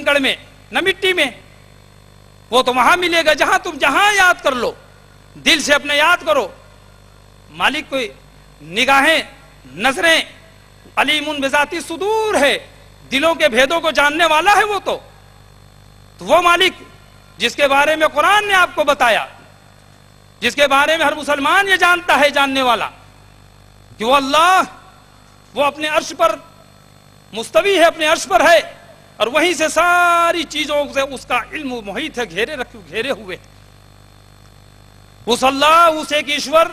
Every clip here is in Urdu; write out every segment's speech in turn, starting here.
گڑھ میں نہ مٹی میں، وہ تو وہاں ملے گا جہاں تم جہاں یاد کر لو، دل سے اپنے یاد کرو۔ مالک کوئی نگاہیں نظریں علیم بذات صدور ہے، دلوں کے بھیدوں کو جاننے والا ہے وہ تو وہ مالک جس کے بارے میں قرآن نے آپ کو بتایا، جس کے بارے میں ہر مسلمان یہ جانتا ہے جاننے والا کہ وہ اللہ، وہ اپنے عرش پر مستوی ہے، اپنے عرش پر ہے، اور وہیں سے ساری چیزوں سے اس کا علم محیط ہے، گھیرے ہوئے۔ اس اللہ، اس ایک ایشور،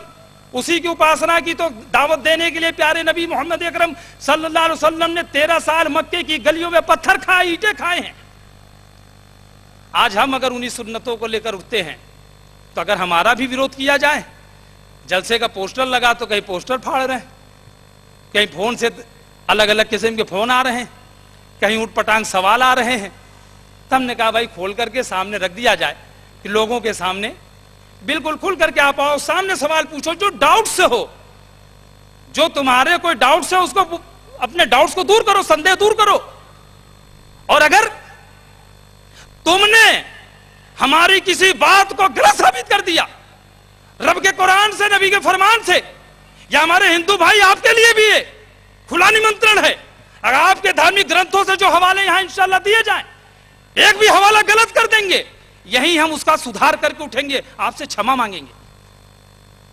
اسی کی اپاسنا کی تو دعوت دینے کے لیے پیارے نبی محمد اکرم صلی اللہ علیہ وسلم نے 13 سال مکے کی گلیوں میں پتھر کھائے، اینٹیں کھائے ہیں۔ آج ہم اگر انہی سنتوں کو لے کر اٹھتے ہیں تو اگر ہمارا بھی ویرودھ کیا جائے، جلسے کا پوسٹر لگا تو کہیں پوسٹر پھاڑ رہے ہیں، کہیں فون سے الگ الگ قسم کے فون آ رہے ہیں، کہیں اٹھ پٹانگ سوال آ رہے ہیں، تو ہم نے کہا بھائی کھول کر کے سامنے رکھ دیا جائے کہ لوگوں کے سامنے بالکل کھل کر کے آپ آؤ، سامنے سوال پوچھو، جو ڈاؤٹ سے ہو، جو تمہارے کوئی ڈاؤٹ سے اس کو اپنے ڈاؤٹس کو دور کرو، سندے دور کرو۔ اور اگر تم نے ہماری کسی بات کو غلط ثابت کر دیا، رب کے قرآن سے، نبی کے فرمان سے، یا ہمارے ہندو بھائی آپ کے لیے بھی ہے کھلا نمنترن ہے، اگر آپ کے دھارمک گرنتھوں سے جو حوالے یہاں انشاءاللہ دیے جائیں، ایک بھی حوالہ غلط کر دیں گے، یہی ہم اس کا سدھار کر کے اٹھیں گے، آپ سے چھما مانگیں گے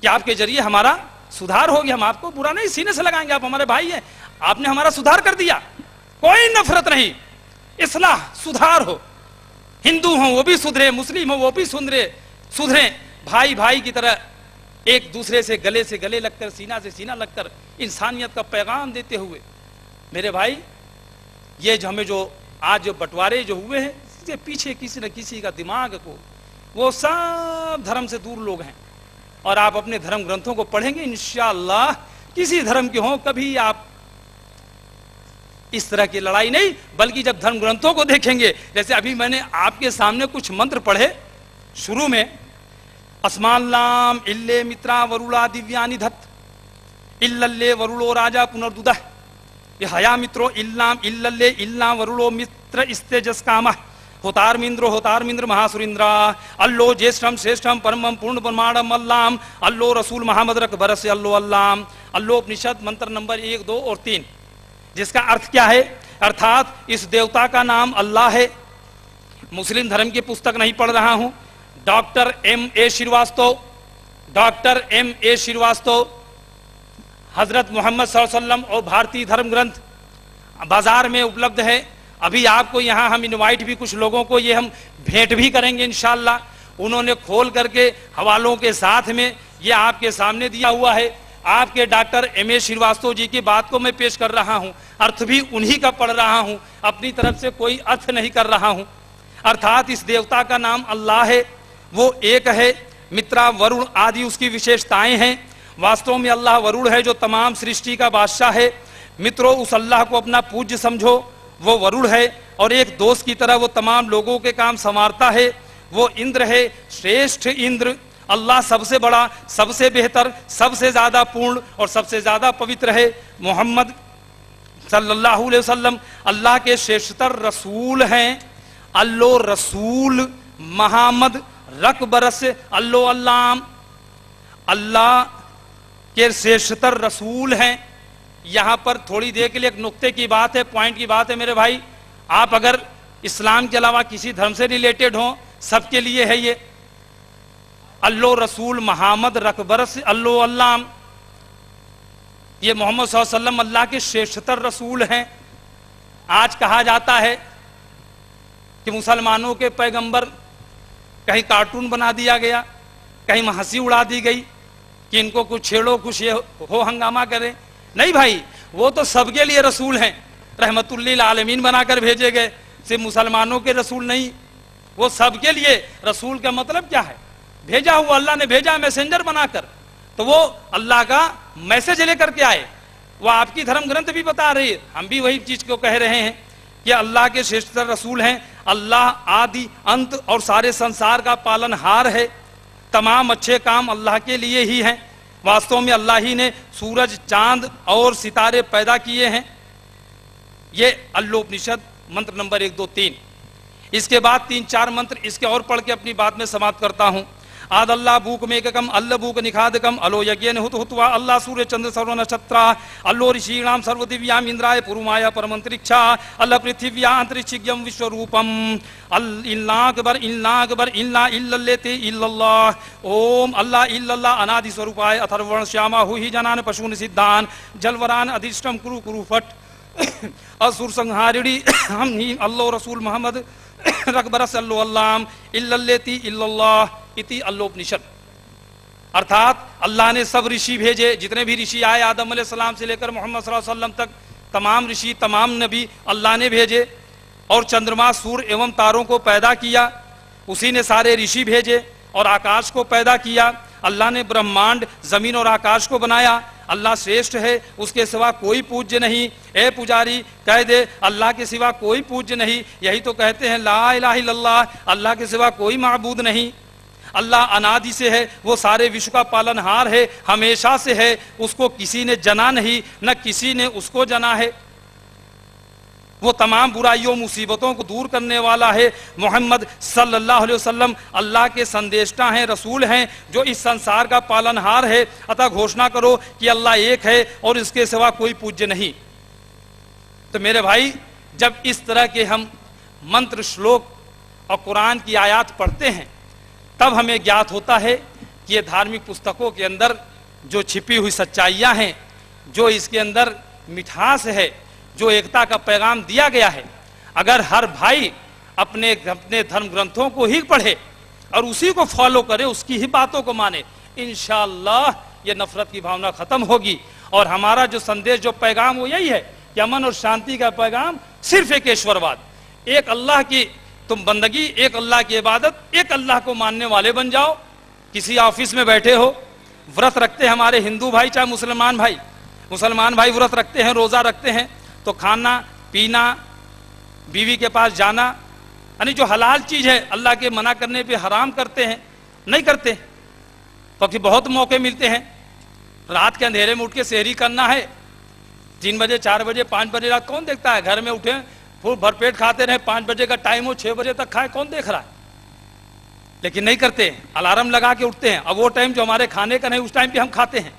کہ آپ کے ذریعے ہمارا سدھار ہو گیا، ہم آپ کو برا نہیں، سینے سے لگائیں گے، آپ ہمارے بھائی ہیں، آپ نے ہمارا سدھار کر دیا، کوئی نفرت نہیں، اصلاح، سدھار ہو، ہندو ہوں وہ بھی سدھرے، مسلم ہوں وہ بھی سدھریں، بھائی بھائی کی طرح ایک دوسرے سے گلے لگ کر، سینہ سے سینہ لگ کر انسانیت کا پیغام دیتے ہوئے۔ میرے بھائی، یہ جو ہمیں جو آج جو بٹوارے جو ہوئے ہیں، اس کے پیچھے کسی نہ کسی کا دماغ کو، وہ سب دھرم سے دور لوگ ہیں، اور آپ اپنے دھرم گرنتھوں کو پڑھیں گے انشاءاللہ، کسی دھرم کے ہوں، کبھی آپ اس طرح کی لڑائی نہیں، بلکہ جب دھرم گرنتھوں کو دیکھیں گے، جیسے ابھی میں نے آپ کے سامنے کچھ منتر پڑھے، شروع میں اسمان لام الے مترا ورولا دیویانی دھت اللے ورولو راجا پنردودہ یہ حیا مترو اللام اللے اللہ ورولو متر استیجس کامہ ہوتار مندر مہاسورندرا اللو جیشٹم شیشٹم پرمم پورن برمانڈم اللام اللو رسول محمد رک برس اللو اللام اللو اپنشد منتر نمبر 1 2 اور 3، جس کا ارتھ کیا ہے؟ ارتھات اس دیوتا کا نام اللہ ہے۔ مسلم دھرم کی پستک نہیں پڑھ رہا ہوں، ڈاکٹر ایم اے شریواستو حضرت محمد صلی اللہ علیہ وسلم اور بھارتی دھرم گرنتھ بازار میں اپلبدھ ہے۔ ابھی آپ کو یہاں ہم انوائٹ بھی کچھ لوگوں کو یہ ہم بھیٹ بھی کریں گے انشاءاللہ، انہوں نے کھول کر کے حوالوں کے ساتھ میں یہ آپ کے سامنے دیا ہوا ہے۔ آپ کے ڈاکٹر ایم اے شریواستو جی کی بات کو میں پیش کر رہا ہوں، ارتھ بھی انہی کا پڑھ رہا ہوں، اپنی طرف سے کوئی ارتھ نہیں کر رہا ہوں۔ ارتھات اس دیوتا کا نام اللہ ہے، وہ ایک ہے، مترا ورڑ آدی اس کی وشیشتائیں ہیں۔ واستو میں اللہ ورڑ ہے جو تمام سرشٹی کا بادشاہ ہے۔ مترو اس اللہ کو اپنا پوجیہ سمجھو، وہ ورڑ ہے، اور ایک دوست کی طرح وہ تمام لوگوں کے کام سنوارتا ہے۔ وہ اندر ہے، شریشٹھ اندر، اللہ سب سے بڑا، سب سے بہتر، سب سے زیادہ پورن اور سب سے زیادہ پوتر ہے۔ محمد صلی اللہ علیہ وسلم اللہ کے شریشٹتر رسول ہیں۔ اللہ رسول محمد رک برس اللہ اللام، اللہ کے شریشٹتر رسول ہیں۔ یہاں پر تھوڑی دیر کے لیے ایک نقطے کی بات ہے، پوائنٹ کی بات ہے میرے بھائی، آپ اگر اسلام کے علاوہ کسی دھرم سے ریلیٹڈ ہوں، سب کے لیے ہے یہ اللہ رسول محمد رک برس اللہ اللام، یہ محمد صلی اللہ علیہ وسلم اللہ کے شریشٹتر رسول ہیں۔ آج کہا جاتا ہے کہ مسلمانوں کے پیغمبر کہیں کارٹون بنا دیا گیا، کہیں ہنسی اڑا دی گئی کہ ان کو کچھ چھیڑو، کچھ یہ ہو ہنگامہ کرے۔ نہیں بھائی، وہ تو سب کے لیے رسول ہیں، رحمت للعالمین بنا کر بھیجے گئے، صرف مسلمانوں کے رسول نہیں، وہ سب کے لیے۔ رسول کا مطلب کیا ہے؟ بھیجا ہوا، اللہ نے بھیجا میسنجر بنا کر، تو وہ اللہ کا میسج لے کر کے آئے۔ وہ آپ کی دھرم گرنتھ بھی بتا رہی ہے، ہم بھی وہی چیز کو کہہ رہے ہیں کہ اللہ کے شریشٹتر رسول ہیں۔ اللہ آدی انت اور سارے سنسار کا پالن ہار ہے، تمام اچھے کام اللہ کے لیے ہی ہیں۔ واستو میں اللہ ہی نے سورج، چاند اور ستارے پیدا کیے ہیں۔ یہ اللہ اپنشد منتر نمبر 1 2 3۔ اس کے بعد 3-4 منتر اس کے اور پڑھ کے اپنی بات میں سماعت کرتا ہوں. آد اللہ بوک میککم اللہ بوک نکھادکم الو یگین ہت ہتوا اللہ سوریہ چندر سرو نچترا اللہ رشیణام سرو دیویام اندرائے پرومایا پرمنترکشا اللہ پرتھویا انترچھگیم وشوروپم اللہ اکبر اللہ اکبر اللہ الللیتے اللہ اوم اللہ اللہ انادی سوروپائے اتھرورن شیاما ہوئی جنان پشون سدھان جلوران ادھشٹم کرو کرو فٹ اسور سنہارڑی ہم ہی اللہ رسول محمد رکبر صلی اللہ الللیتی اللہ اتی اللوپنشد. ارتھات اللہ نے سب رشی بھیجے، جتنے بھی رشی آئے آدم علیہ السلام سے لے کر محمد صلی اللہ علیہ وسلم تک، تمام رشی تمام نبی اللہ نے بھیجے. اور چندرما سور ایوم تاروں کو پیدا کیا، اسی نے سارے رشی بھیجے. اور آکاش کو پیدا کیا، اللہ نے برہمانڈ زمین اور آکاش کو بنایا. اللہ شریشٹھ ہے، اس کے سوا کوئی پوجیہ نہیں. اے پجاری کہہ دے اللہ کے سوا کوئی پوجیہ نہیں. یہی تو کہتے ہیں لا الہ الا اللہ، اللہ کے سوا کوئی معبود نہیں. اللہ انادی سے ہے، وہ سارے وشو کا پالن ہار ہے، ہمیشہ سے ہے، اس کو کسی نے جنا نہیں، نہ کسی نے اس کو جنا ہے. وہ تمام برائیوں مصیبتوں کو دور کرنے والا ہے. محمد صلی اللہ علیہ وسلم اللہ کے سندیشٹا ہیں، رسول ہیں، جو اس سنسار کا پالن ہار ہے. عطا گھوشنا کرو کہ اللہ ایک ہے اور اس کے سوا کوئی پوجیہ نہیں. تو میرے بھائی، جب اس طرح کے ہم منتر شلوک اور قرآن کی آیات پڑھتے ہیں تب ہمیں گیات ہوتا ہے کہ یہ دھارمک پستکوں کے اندر جو چھپی ہوئی سچائیاں ہیں، جو اس کے اندر مٹھاس ہے، جو ایکتا کا پیغام دیا گیا ہے، اگر ہر بھائی اپنے دھرم گرنتھوں کو ہی پڑھے اور اسی کو فالو کرے، اس کی ہی باتوں کو مانے، انشاءاللہ یہ نفرت کی بھاونا ختم ہوگی. اور ہمارا جو سندیش، جو پیغام، وہ یہی ہے کہ امن اور شانتی کا پیغام صرف ایک ایشورواد، ایک اللہ کی تم بندگی، ایک اللہ کی عبادت، ایک اللہ کو ماننے والے بن جاؤ. کسی آفس میں بیٹھے ہو، ورت رکھتے ہیں ہمارے ہندو بھائی چاہے مسلمان بھائی ورت رکھتے ہیں، روزہ رکھتے ہیں، تو کھانا پینا، بیوی کے پاس جانا، یعنی جو حلال چیز ہے اللہ کے منع کرنے پہ حرام کرتے ہیں، نہیں کرتے. کیونکہ بہت موقع ملتے ہیں، رات کے اندھیرے میں اٹھ کے سحری کرنا ہے، 3 بجے 4 بجے 5 بجے رات کون دیکھتا ہے؟ گھر میں اٹھے پھر بھر پیٹ کھاتے رہے، 5 بجے کا ٹائم ہو 6 بجے تک کھائے، کون دیکھ رہا ہے؟ لیکن نہیں کرتے، الارم لگا کے اٹھتے ہیں. اب وہ ٹائم جو ہمارے کھانے کا نہیں، اس ٹائم پہ ہم کھاتے ہیں.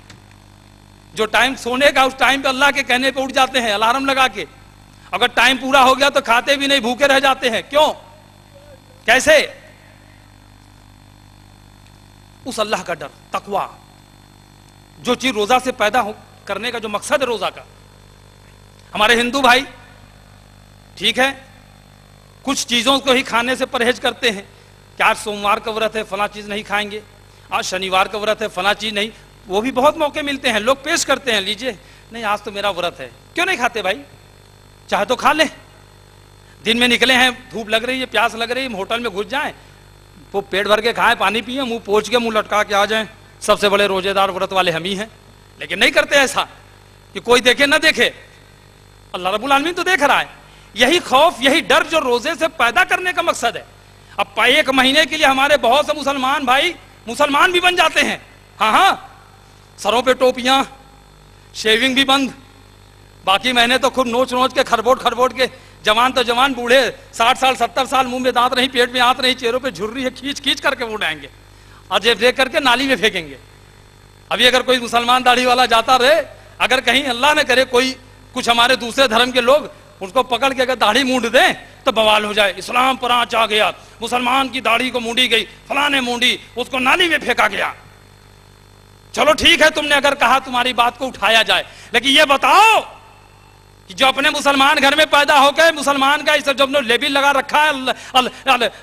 جو ٹائم سونے کا، اس ٹائم پہ اللہ کے کہنے پہ اٹھ جاتے ہیں الارم لگا کے. اگر ٹائم پورا ہو گیا تو کھاتے بھی نہیں، بھوکے رہ جاتے ہیں. کیوں؟ کیسے؟ اس اللہ کا ڈر، تقوی، جو چیز روزہ سے پیدا کرنے کا جو مقصد ہے روزہ کا. ہمارے ہندو بھائی ٹھیک ہے، کچھ چیزوں کو ہی کھانے سے پرہیز کرتے ہیں کہ آج سوموار کا ورت ہے فلاں چیز نہیں کھائیں گے، آج شنیوار کا ورت ہے فلاں چیز نہیں. وہ بھی بہت موقع ملتے ہیں، لوگ پیش کرتے ہیں، لیجئے، نہیں آج تو میرا ورت ہے. کیوں نہیں کھاتے بھائی؟ چاہے تو کھا لیں. دن میں نکلے ہیں، دھوپ لگ رہی ہے، پیاس لگ رہی ہے، ہوٹل میں گھس جائیں، وہ پیٹ بھر کے کھائیں، پانی پیئیں، منہ پوچھ کے منہ لٹکا کے آ جائیں، سب سے بڑے روزے دار ورت والے ہم ہی ہیں. لیکن نہیں کرتے ایسا کہ کوئی دیکھے نہ دیکھے، اللہ رب العالمین تو دیکھ رہا ہے. یہی خوف، یہی ڈر جو روزے سے پیدا کرنے کا مقصد ہے. اب 1 مہینے کے لیے ہمارے بہت سے مسلمان بھائی مسلمان بھی بن جاتے ہیں. ہاں، سروں پہ ٹوپیاں، شیونگ بھی بند، باقی مہینے تو خود نوچ کے کھربوٹ کے، جوان تو جوان، بوڑھے 60 سال 70 سال، منہ میں دانت نہیں، پیٹ میں آنت نہیں، چہروں پہ جھرری ہے، کھینچ کر کے وہ اڑائیں گے اور جیب دیکھ کر کے نالی میں پھینکیں گے. ابھی اگر کوئی مسلمان داڑھی والا جاتا رہے، اگر کہیں اللہ نہ کرے کوئی کچھ ہمارے دوسرے دھرم کے لوگ اس کو پکڑ کے اگر داڑھی مونڈ دیں تو بوال ہو جائے، اسلام پر آنچ آ گیا، مسلمان کی داڑھی کو مونڈی گئی، فلاں نے مونڈی، اس کو نالی میں پھینکا گیا. چلو ٹھیک ہے، تم نے اگر کہا تمہاری بات کو اٹھایا جائے، لیکن یہ بتاؤ کہ جو اپنے مسلمان گھر میں پیدا ہو کے مسلمان کا اس جو لیبل لگا رکھا ہے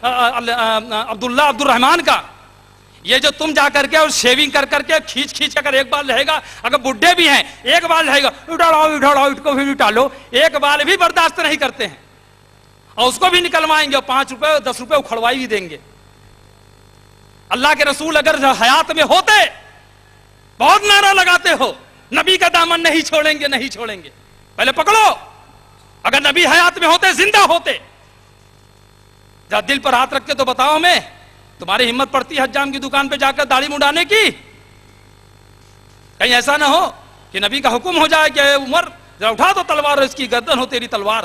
عبداللہ عبد الرحمان کا، یہ جو تم جا کر کے اور شیونگ کر کے کھینچ اگر ایک بال رہے گا، اگر بڈھے بھی ہیں ایک بال رہے گا، اٹھاڑو اس کو بھی اٹھالو، ایک بال بھی برداشت نہیں کرتے ہیں اور اس کو بھی نکلوائیں گے اور 5 روپے 10 روپے اکھڑوائی بھی دیں گے. اللہ کے رسول اگر حیات میں ہوتے، بہت نعرہ لگاتے ہو، نبی کا دامن نہیں چھوڑیں گے، پہلے پکڑو. اگر نبی حیات میں ہوتے، زندہ ہوتے، جا دل پر ہاتھ رکھ کے تو بتاؤ ہمیں، تمہاری ہمت پڑتی ہے حجام کی دکان پہ جا کر داڑھی منڈانے کی؟ کہیں ایسا نہ ہو کہ نبی کا حکم ہو جائے کہ اے عمر ذرا اٹھا دو تلوار، اس کی گردن ہو تیری تلوار.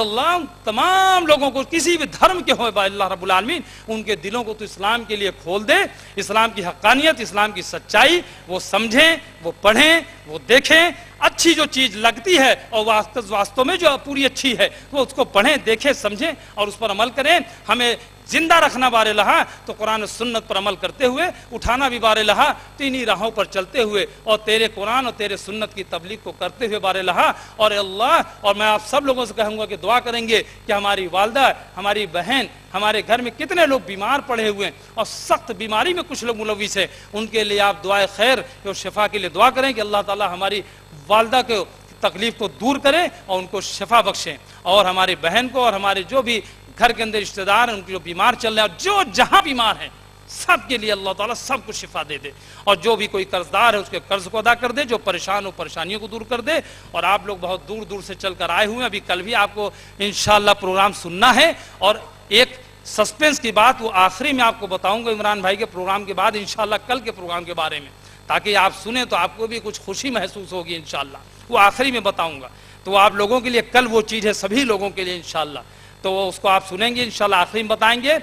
اللہ تمام لوگوں کو کسی بھی دھرم کے ہو اللہ رب العالمین ان کے دلوں کو تو اسلام کے لیے کھول دے، اسلام کی حقانیت، اسلام کی سچائی وہ سمجھیں، وہ پڑھیں، وہ دیکھیں، اچھی جو چیز لگتی ہے اور واستو میں جو پوری اچھی ہے وہ اس کو پڑھیں، دیکھیں، سمجھیں اور اس پر عمل کریں۔ ہمیں زندہ رکھنا بار لہا تو قرآن و سنت پر عمل کرتے ہوئے، اٹھانا بھی بار لہا تو انہی راہوں پر چلتے ہوئے اور تیرے قرآن اور تیرے سنت کی تبلیغ کو کرتے ہوئے بار لہا۔ اور اے اللہ، اور میں آپ سب لوگوں سے کہوں گا کہ دعا کریں گے کہ ہماری والدہ، ہماری بہن، ہمارے گھر میں کتنے لوگ بیمار پڑے ہوئے ہیں اور سخت بیماری میں کچھ لوگ ملوث ہیں، ان کے لیے آپ دعائے خیر اور شفا کے لیے دعا کریں کہ اللہ تعالی ہماری والدہ کو تکلیف کو دور کریں اور ان کو شفا بخشیں، اور ہماری بہن کو اور ہمارے جو بھی گھر کے اندر رشتہ دار ہیں ان کی جو بیمار چل رہے ہیں اور جو جہاں بیمار ہیں سب کے لیے اللہ تعالیٰ سب کو شفا دے دے، اور جو بھی کوئی قرض دار ہے اس کے قرض کو ادا کر دے، جو پریشان ہو پریشانیوں کو دور کر دے۔ اور آپ لوگ بہت دور دور سے چل کر آئے ہوئے ہیں، ابھی کل بھی آپ کو انشاءاللہ پروگرام سننا ہے، اور ایک سسپینس کی بات وہ آخری میں آپ کو بتاؤں گا عمران بھائی کے پروگرام کے بعد انشاءاللہ کل کے پروگرام کے بارے میں، تاکہ آپ سنیں تو آپ کو بھی کچھ خوشی محسوس ہوگی انشاءاللہ، وہ آخری میں بتاؤں گا۔ تو وہ آپ لوگوں کے لیے کل وہ چیز ہے، سبھی لوگوں کے لیے انشاءاللہ، تو اس کو آپ سنیں گے انشاءاللہ، آخری میں بتائیں گے۔